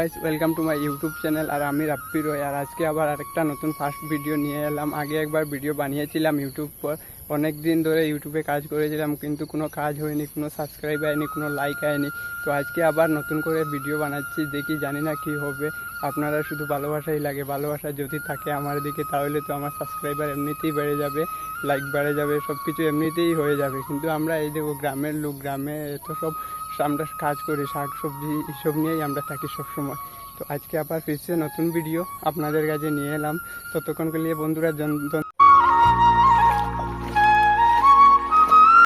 Guys, welcome to my YouTube channel. আর আমি রাপ্পি রয়। আর আজকে আবার আরেকটা নতুন ফার্স্ট ভিডিও নিয়ে এলাম। আগে একবার ভিডিও বানিয়েছিলাম ইউটিউব পর, অনেক দিন ধরে ইউটিউবে কাজ করেছিলাম, কিন্তু কোনো কাজ হয়নি, কোনো সাবস্ক্রাইব আয়নি, কোনো লাইক আয়নি। তো আজকে আবার নতুন করে ভিডিও বানাচ্ছি, দেখি জানি না কি হবে। আপনারা শুধু ভালোবাসাই লাগে, ভালোবাসা যদি থাকে আমার দিকে তাহলে তো আমার সাবস্ক্রাইবার এমনিতেই বেড়ে যাবে, লাইক বেড়ে যাবে, সব কিছু এমনিতেই হয়ে যাবে। কিন্তু আমরা এই দেখো গ্রামের লোক, গ্রামে তো সব আমরা কাজ করি, শাক সবজি এসব নিয়েই আমরা থাকি সবসময়। তো আজকে আবার ফিরছে নতুন ভিডিও আপনাদের কাছে নিয়ে এলাম। ততক্ষণকে নিয়ে বন্ধুরা